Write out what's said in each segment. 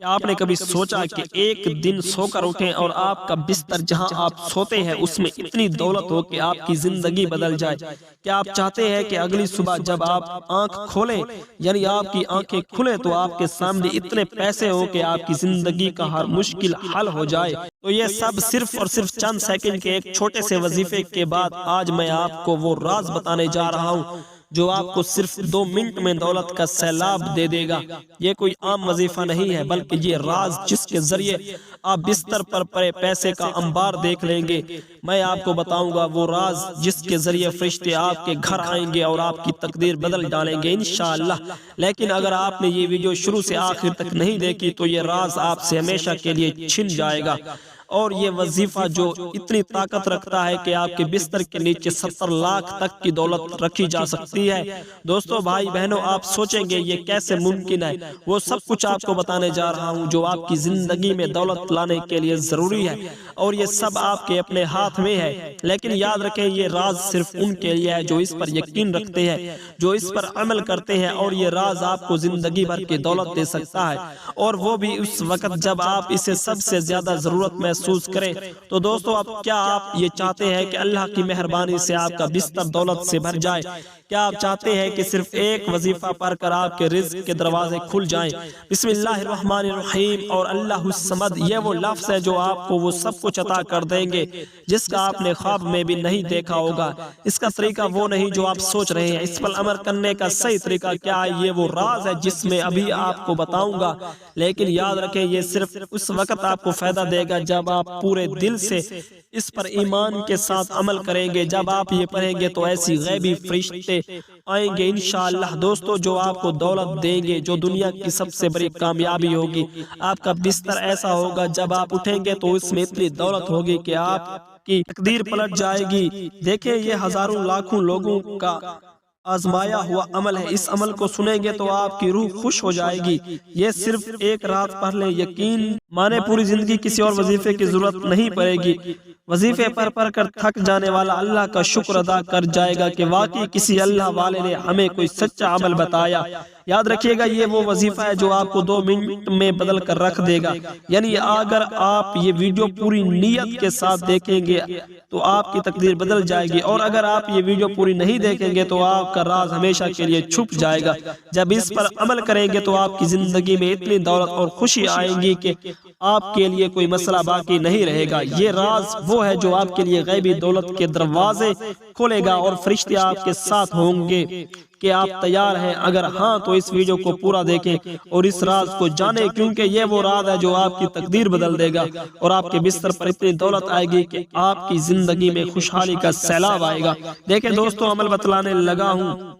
کیا آپ نے کبھی سوچا کہ ایک دن سو کر اٹھیں اور آپ کا بستر جہاں آپ سوتے ہیں اس میں اتنی دولت ہو کہ آپ کی زندگی بدل جائے؟ کیا آپ چاہتے ہیں کہ اگلی صبح جب آپ آنکھ کھولیں یعنی آپ کی آنکھیں کھلیں تو آپ کے سامنے اتنے پیسے ہو کہ آپ کی زندگی کا ہر مشکل حل ہو جائے؟ تو یہ سب صرف اور صرف چند سیکنڈ کے ایک چھوٹے سے وظیفے کے بعد آج میں آپ کو وہ راز بتانے جا رہا ہوں جو آپ کو صرف 2 منٹ میں دولت کا سیلاب دے دے گا۔ یہ کوئی عام وظیفہ نہیں ہے بلکہ یہ راز جس کے ذریعے آپ بستر پر پڑے پیسے کا انبار دیکھ لیں گے۔ میں آپ کو بتاؤں گا وہ راز جس کے ذریعے فرشتے آپ کے گھر آئیں گے اور آپ کی تقدیر بدل ڈالیں گے انشاءاللہ۔ لیکن اگر آپ نے یہ ویڈیو شروع سے آخر تک نہیں دیکھی تو یہ راز آپ سے ہمیشہ کے لیے چھن جائے گا۔ اور یہ وظیفہ جو اتنی طاقت رکھتا ہے کہ آپ کے بستر کے نیچے 70 لاکھ تک کی دولت رکھی جا سکتی ہے۔ دوستو بھائی بہنوں، آپ سوچیں گے یہ کیسے ممکن ہے؟ وہ سب کچھ آپ کو بتانے جا رہا ہوں جو آپ کی زندگی میں دولت لانے کے لیے ضروری ہے، اور یہ سب آپ کے اپنے ہاتھ میں ہے۔ لیکن یاد رکھیں یہ راز صرف ان کے لیے ہے جو اس پر یقین رکھتے ہیں، جو اس پر عمل کرتے ہیں، اور یہ راز آپ کو زندگی بھر کی دولت دے سکتا ہے، اور وہ بھی اس وقت جب آپ اسے سب سے زیادہ ضرورت محسوس کریں۔ تو دوستو اب کیا آپ یہ چاہتے ہیں کہ اللہ کی مہربانی سے آپ کا بستر دولت سے بھر جائے؟ کیا آپ چاہتے ہیں کہ صرف ایک وظیفہ پڑھ کر آپ کے رزق کے دروازے کھل جائیں؟ بسم اللہ الرحمن الرحیم اور اللہ الصمد، یہ وہ لفظ ہے جو آپ کو وہ سب کچھ عطا کر دیں گے جس کا آپ نے خواب میں بھی نہیں دیکھا ہوگا۔ اس کا طریقہ وہ نہیں جو آپ سوچ رہے ہیں، اس پر عمل کرنے کا صحیح طریقہ کیا ہے یہ وہ راز ہے جس میں ابھی آپ کو بتاؤں گا۔ لیکن یاد رکھیں یہ صرف اس وقت آپ کو فائدہ دے گا جب آپ پورے دل سے اس پر ایمان کے ساتھ عمل کریں گے۔ جب آپ یہ پڑھیں گے تو ایسی غیبی فرشتے آئیں گے انشاءاللہ دوستو جو آپ کو دولت دیں گے جو دنیا کی سب سے بڑی کامیابی ہوگی۔ آپ کا بستر ایسا ہوگا جب آپ اٹھیں گے تو اس میں اتنی دولت ہوگی کہ آپ کی تقدیر پلٹ جائے گی۔ دیکھیں یہ ہزاروں لاکھوں لوگوں کا آزمایا ہوا عمل ہے، اس عمل کو سنیں گے تو آپ کی روح خوش ہو جائے گی۔ یہ صرف ایک رات پڑھ لیں، یقین مانے پوری زندگی کسی اور وظیفے کی ضرورت نہیں پڑے گی۔ وظیفے پر پڑھ کر تھک جانے والا اللہ کا شکر ادا کر جائے گا کہ واقعی کسی اللہ والے نے ہمیں کوئی سچا عمل بتایا۔ یاد رکھیے گا یہ وہ وظیفہ ہے جو آپ کو 2 منٹ میں بدل کر رکھ دے گا۔ یعنی اگر آپ یہ ویڈیو پوری نیت کے ساتھ دیکھیں گے تو آپ کی تقدیر بدل جائے گی، اور اگر آپ یہ ویڈیو پوری نہیں دیکھیں گے تو آپ کا راز ہمیشہ کے لیے چھپ جائے گا۔ جب اس پر عمل کریں گے تو آپ کی زندگی میں اتنی دولت اور خوشی آئے گی کہ آپ کے لیے کوئی مسئلہ باقی نہیں رہے گا۔ یہ راز وہ ہے جو آپ کے لیے غیبی دولت کے دروازے کھولے گا، اور فرشتے آپ کے ساتھ ہوں گے۔ کہ آپ تیار ہیں؟ اگر ہاں تو اس ویڈیو کو پورا دیکھیں اور اس راز کو جانیں، کیونکہ یہ وہ راز ہے جو آپ کی تقدیر بدل دے گا، اور آپ کے بستر پر اتنی دولت آئے گی کہ آپ کی زندگی میں خوشحالی کا سیلاب آئے گا۔ دیکھیں دوستو عمل بتلانے لگا ہوں،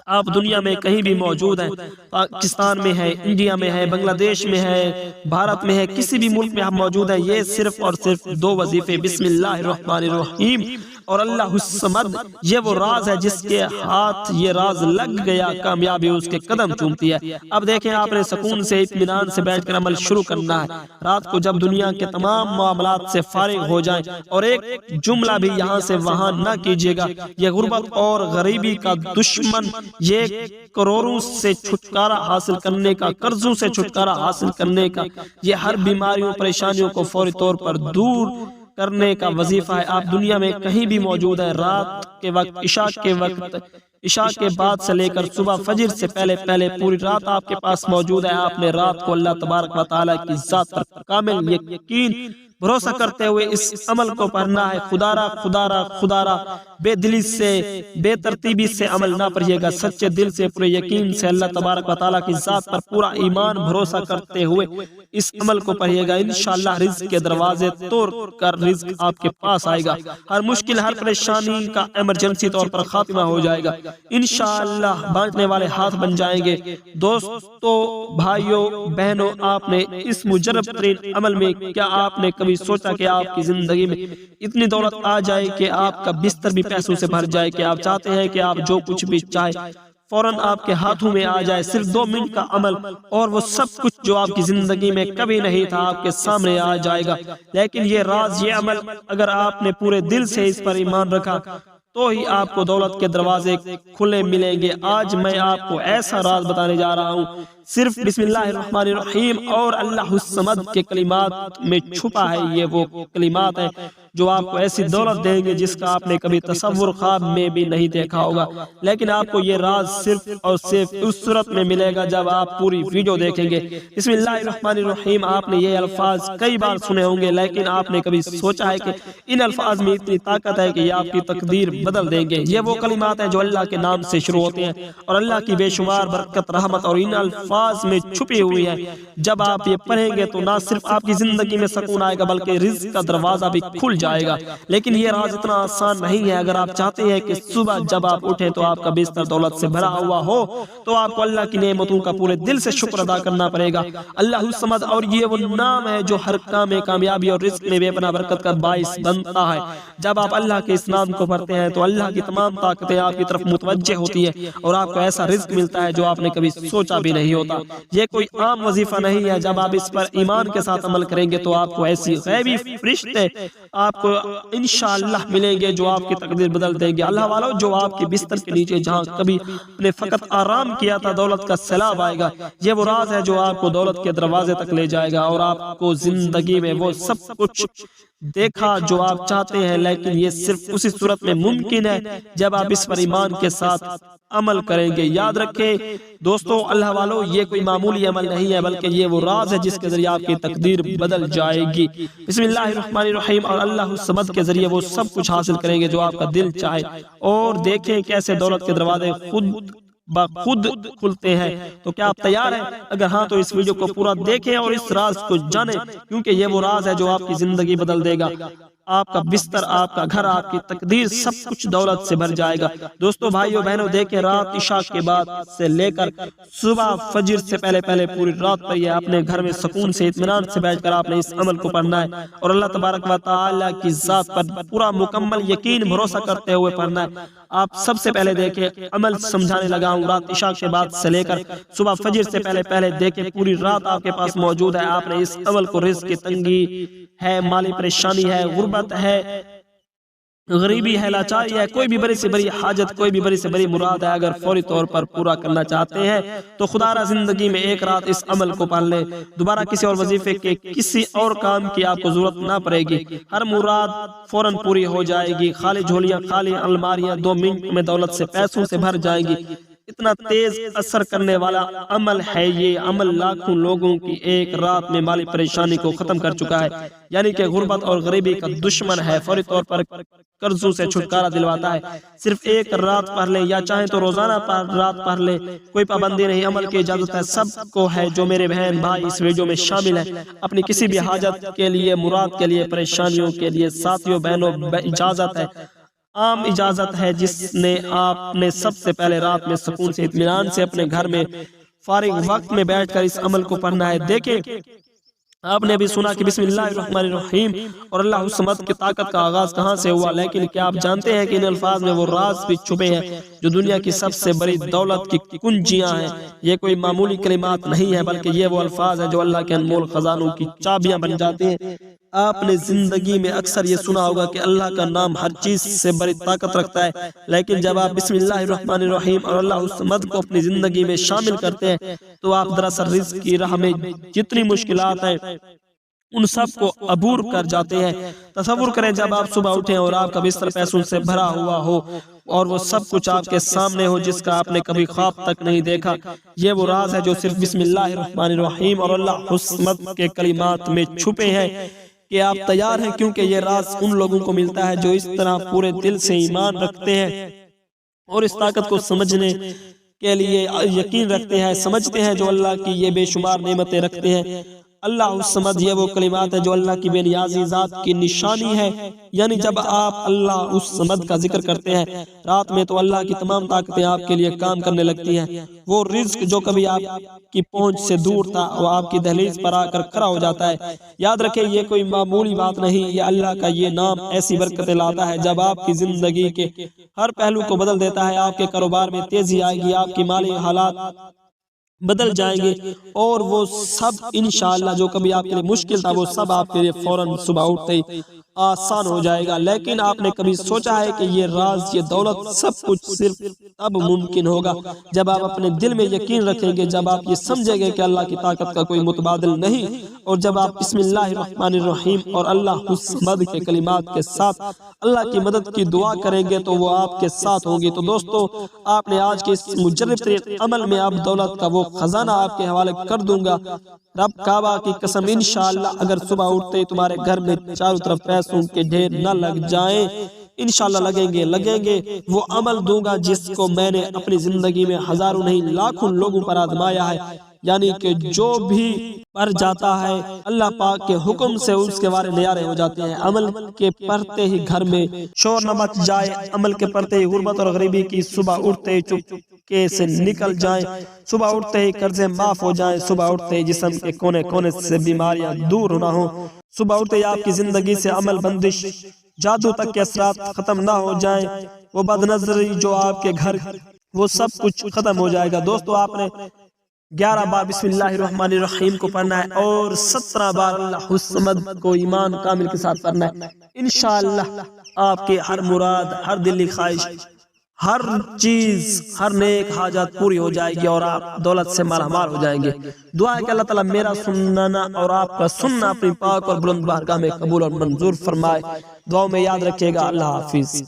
آپ دنیا میں کہیں بھی موجود ہیں، پاکستان میں ہے، انڈیا میں ہے، بنگلہ دیش میں ہے، بھارت میں ہے، کسی بھی ملک میں آپ موجود ہیں، یہ صرف اور صرف 2 وظیفے بسم اللہ الرحمن الرحیم اور اللہ الصمد، یہ وہ راز ہے جس کے ہاتھ یہ راز لگ گیا کامیابی اس کے قدم چومتی ہے۔ اب دیکھیں آپ نے سکون سے اطمینان سے بیٹھ کر عمل شروع کرنا ہے۔ رات کو جب دنیا کے تمام معاملات سے فارغ ہو جائیں، اور ایک جملہ بھی یہاں سے وہاں نہ کیجیے گا، یہ غربت اور غریبی کا دشمن، یہ کروڑوں سے چھٹکارا حاصل کرنے کا، قرضوں سے چھٹکارا حاصل کرنے کا، یہ ہر بیماریوں پریشانیوں کو فوری طور پر دور کرنے کا وظیفہ ہے۔ آپ دنیا میں کہیں بھی موجود ہیں، رات کے وقت، عشاء کے بعد سے لے کر صبح فجر سے پہلے پوری رات آپ کے پاس موجود ہے۔ آپ نے رات کو اللہ تبارک و تعالیٰ کی ذات پر کامل یقین بھروسہ کرتے ہوئے اس عمل کو پڑھنا ہے۔ خدا را بے دلی سے، بے ترتیبی سے عمل نہ پڑھیے گا، سچے دل سے، پورے یقین سے اللہ تبارک و تعالیٰ کی ذات پر پورا ایمان بھروسہ کرتے ہوئے اس عمل کو پڑھیے گا۔ انشاءاللہ رزق کے دروازے توڑ کر رزق آپ کے پاس آئے گا، ہر مشکل، ہر پریشانی کا ایمرجنسی طور پر خاتمہ ہو جائے گا انشاءاللہ، بانٹنے والے ہاتھ بن جائیں گے۔ دوستو بھائیوں بہنوں، آپ نے اس مجرب ترین عمل میں کیا آپ نے کبھی سوچا کہ آپ کی زندگی میں اتنی دولت آ جائے کہ آپ کا بستر بھی پیسوں سے بھر جائے، کہ آپ چاہتے ہیں کہ آپ جو کچھ بھی چاہے فوراً آپ کے ہاتھوں میں آ جائے؟ صرف 2 منٹ کا عمل اور وہ سب کچھ جو آپ کی زندگی میں کبھی نہیں تھا آپ کے سامنے آ جائے گا۔ لیکن یہ راز، یہ عمل، اگر آپ نے پورے دل سے اس پر ایمان رکھا تو ہی آپ کو دولت کے دروازے کھلے ملیں گے۔ آج میں آپ کو ایسا راز بتانے جا رہا ہوں صرف بسم اللہ الرحمن الرحیم اور اللہ الصمد کے کلمات میں چھپا ہے۔ یہ وہ کلمات ہیں جو آپ کو ایسی دولت دیں گے جس کا آپ نے کبھی تصور خواب میں بھی نہیں دیکھا ہوگا، لیکن آپ کو یہ راز صرف اور صرف اس صورت میں ملے گا جب آپ پوری ویڈیو دیکھیں گے۔ بسم اللہ الرحمن الرحیم، آپ نے یہ الفاظ کئی بار سنے ہوں گے، لیکن آپ نے کبھی سوچا ہے کہ ان الفاظ میں اتنی طاقت ہے کہ یہ آپ کی تقدیر بدل دیں گے؟ یہ وہ کلمات ہیں جو اللہ کے نام سے شروع ہوتے ہیں اور اللہ کی بے شمار برکت، رحمت اور ان الفاظ میں چھپی ہوئی ہے۔ جب آپ یہ پڑھیں گے تو نہ صرف آپ کی زندگی میں سکون آئے گا بلکہ رزق کا دروازہ بھی کھل جائے گا۔ لیکن یہ راز اتنا آسان نہیں ہے۔ اگر آپ چاہتے ہیں کہ صبح جب آپ اٹھیں تو آپ کا بستر دولت سے بھرا ہوا ہو تو آپ کو اللہ کی نعمتوں کا پورے دل سے شکر ادا کرنا پڑے گا۔ اللہ الصمد، اور یہ وہ نام ہے جو ہر کام میں کامیابی اور رزق میں بے پناہ برکت کا باعث بنتا ہے۔ جب آپ اللہ کے اس نام کو پڑھتے ہیں تو اللہ کی تمام طاقتیں آپ کی طرف متوجہ ہوتی ہے اور آپ کو ایسا رزق ملتا ہے جو آپ نے کبھی سوچا بھی نہیں ہوتا۔ یہ کوئی عام وظیفہ نہیں ہے۔ جب آپ اس پر ایمان کے ساتھ عمل کریں گے تو آپ کو ایسی غیبی فرشتے آپ کو انشاءاللہ ملیں گے جو آپ کی تقدیر بدل دیں گے۔ اللہ والو، جو آپ کے بستر کے نیچے جہاں کبھی نے فقط آرام کیا تھا دولت کا سیلاب آئے گا۔ یہ وہ راز ہے جو آپ کو دولت کے دروازے تک لے جائے گا اور آپ کو زندگی میں وہ سب کچھ دیکھا جو آپ چاہتے ہیں، لیکن یہ صرف اسی صورت میں ممکن ہے جب آپ اس پر ایمان کے ساتھ عمل کریں گے۔ یاد رکھیں دوستو، اللہ والو، یہ کوئی معمولی عمل نہیں ہے بلکہ یہ وہ راز ہے جس کے ذریعے آپ کی تقدیر بدل جائے گی۔ بسم اللہ الرحمن الرحیم اور اللہ الصمد کے ذریعے وہ سب کچھ حاصل کریں گے جو آپ کا دل چاہے، اور دیکھیں کیسے دولت کے دروازے خود کھلتے ہیں۔ تو کیا آپ تیار ہیں؟ اگر ہاں تو اس ویڈیو کو پورا دیکھیں اور اس راز کو جانیں، کیونکہ یہ وہ راز ہے جو آپ کی زندگی بدل دے گا۔ آپ کا بستر، آپ کا گھر، آپ کی تقدیر سب کچھ دولت سے بھر جائے گا۔ دوستو، بھائیو بہنوں، دیکھیں رات عشاء کے بعد سے لے کر صبح فجر سے پہلے پوری رات پر یہ اپنے گھر میں سکون سے اطمینان سے بیٹھ کر آپ نے اس عمل کو پڑھنا ہے اور اللہ تبارک و تعالی کی ذات پر پورا مکمل یقین بھروسہ کرتے ہوئے پڑھنا ہے۔ آپ سب سے پہلے دیکھیں، عمل سمجھانے لگا ہوں، رات عشاء کے بعد سے لے کر صبح فجر سے پہلے دیکھیں پوری رات آپ کے پاس موجود ہے۔ آپ نے اس عمل کو رزق کی تنگی ہے، مالی پریشانی ہے، غربت ہے، غریبی ہے، لاچاری ہے، کوئی بھی بڑی سے بڑی حاجت، کوئی بھی بڑی سے بڑی مراد ہے، اگر فوری طور پر پورا کرنا چاہتے ہیں تو خدا را زندگی میں ایک رات اس عمل کو پڑھ لیں۔ دوبارہ کسی اور وظیفے کے، کسی اور کام کی آپ کو ضرورت نہ پڑے گی۔ ہر مراد فوراً پوری ہو جائے گی۔ خالی جھولیاں، خالی الماریاں 2 منٹ میں دولت سے، پیسوں سے بھر جائیں گی۔ اتنا تیز اثر کرنے والا عمل ہے یہ عمل، لاکھوں لوگوں کی ایک رات میں مالی پریشانی کو ختم کر چکا ہے، یعنی کہ غربت اور غریبی کا دشمن ہے، فوری طور پر قرضوں سے چھٹکارا دلواتا ہے۔ صرف ایک رات پڑھ لیں یا چاہیں تو روزانہ رات پڑھ لیں، کوئی پابندی نہیں، عمل کی اجازت ہے سب کو ہے۔ جو میرے بہن بھائی اس ویڈیو میں شامل ہیں، اپنی کسی بھی حاجت کے لیے، مراد کے لیے، پریشانیوں کے لیے، ساتھیوں بہنوں، اجازت ہے، عام اجازت ہے، جس نے آپ نے سب سے پہلے رات میں سکون سے اطمینان سے اپنے گھر میں فارغ وقت میں بیٹھ کر اس عمل کو پڑھنا ہے۔ دیکھیں، آپ نے ابھی سنا کہ بسم اللہ الرحمن الرحیم اور اللہ الصمد کی طاقت کا آغاز کہاں سے ہوا، لیکن کیا آپ جانتے ہیں کہ ان الفاظ میں وہ راز بھی چھپے ہیں جو دنیا کی سب سے بڑی دولت کی کنجیاں ہیں؟ یہ کوئی معمولی کلمات نہیں ہے بلکہ یہ وہ الفاظ ہیں جو اللہ کے انمول خزانوں کی چابیاں بن جاتے ہیں۔ آپ نے زندگی میں اکثر یہ سنا ہوگا کہ اللہ کا نام ہر چیز سے بڑی طاقت رکھتا ہے، لیکن جب آپ بسم اللہ الرحمن الرحیم اور اللہ الصمد کو اپنی زندگی میں شامل کرتے ہیں تو آپ دراصل رزق کی راہ میں جتنی مشکلات ہیں ان سب کو عبور کر جاتے ہیں۔ تصور کریں جب آپ صبح اٹھیں اور آپ کا بستر پیسوں سے بھرا ہوا ہو اور وہ سب کچھ آپ کے سامنے ہو جس کا آپ نے کبھی خواب تک نہیں دیکھا۔ یہ وہ راز ہے جو صرف بسم اللہ الرحمن الرحیم اور اللہ الصمد کے کلمات میں چھپے ہیں۔ کہ آپ تیار ہیں؟ کیونکہ یہ راز ان لوگوں کو ملتا ہے جو اس طرح پورے دل سے ایمان رکھتے ہیں اور اس طاقت کو سمجھنے کے لیے یقین رکھتے ہیں، سمجھتے ہیں جو اللہ کی یہ بے شمار نعمتیں رکھتے ہیں۔ اللہ الصمد یہ وہ کلمات ہے جو اللہ کی بے نیازی ذات کی نشانی ہے، یعنی جب آپ اللہ الصمد کا ذکر کرتے ہیں رات میں تو اللہ کی تمام طاقتیں آپ کے لیے کام کرنے لگتی ہیں۔ وہ رزق جو کبھی آپ کی پہنچ سے دور تھا وہ آپ کی دہلیز پر آ کر کھڑا ہو جاتا ہے۔ یاد رکھیں یہ کوئی معمولی بات نہیں، یہ اللہ کا یہ نام ایسی برکتیں لاتا ہے جب آپ کی زندگی کے ہر پہلو کو بدل دیتا ہے۔ آپ کے کاروبار میں تیزی آئے گی، آپ کی مالی حالات بدل جائیں گے اور وہ سب انشاءاللہ جو کبھی آپ کے لیے مشکل تھا وہ سب آپ کے لیے فوراً صبح اٹھتے ہی آسان ہو جائے گا۔ لیکن آپ نے کبھی سوچا ہے کہ یہ راز، یہ دولت، سب کچھ صرف تب ممکن ہوگا جب آپ اپنے دل میں یقین رکھیں گے، جب آپ یہ سمجھیں گے کہ اللہ کی طاقت کا کوئی متبادل نہیں، اور جب آپ بسم اللہ الرحمن الرحیم اور اللہ الصمد کے کلمات کے ساتھ اللہ کی مدد کی دعا کریں گے تو وہ آپ کے ساتھ ہوگی۔ تو دوستو، آپ نے آج کے اس مجرب ترین عمل میں اب دولت کا وہ خزانہ آپ کے حوالے کر دوں گا۔ رب کعبہ کی قسم، انشاءاللہ اگر صبح اٹھتے تمہارے گھر میں چاروں طرف پیسوں کے ڈھیر نہ لگ جائیں، انشاءاللہ لگیں گے وہ عمل دوں گا جس کو میں نے اپنی زندگی میں ہزاروں نہیں لاکھوں لوگوں پر آزمایا ہے، یعنی کہ جو بھی پر جاتا ہے اللہ پاک کے حکم سے اس کے وارے نیارے ہو جاتے ہیں۔ عمل کے پڑھتے ہی گھر میں شور نہ مچ جائے، عمل کے پڑھتے ہی غربت اور غریبی کی صبح اٹھتے ہی چپکے سے نکل جائیں، صبح اٹھتے ہی قرضے معاف ہو جائیں، صبح اٹھتے ہی جسم کے کونے کونے سے بیماریاں دور نہ ہوں، صبح اٹھتے ہی آپ کی زندگی سے عمل بندش، جادو تک کے اثرات ختم نہ ہو جائیں، وہ بد نظری جو آپ کے گھر، وہ سب کچھ ختم ہو جائے گا۔ دوستو، آپ نے 11 بار بسم اللہ الرحمن الرحیم کو پڑھنا ہے اور 17 بار اللہ الصمد کو ایمان کامل کے ساتھ پڑھنا ہے۔ انشاءاللہ آپ کے ہر مراد، ہر دلی خواہش، ہر چیز، ہر نیک حاجات پوری ہو جائے گی اور آپ دولت سے مالا مال ہو جائیں گے۔ دعا ہے کہ اللہ تعالیٰ میرا سننا اور آپ کا سننا اپنی پاک اور بلند بارگاہ میں قبول اور منظور فرمائے۔ دعاؤں میں یاد رکھیے گا۔ اللہ حافظ۔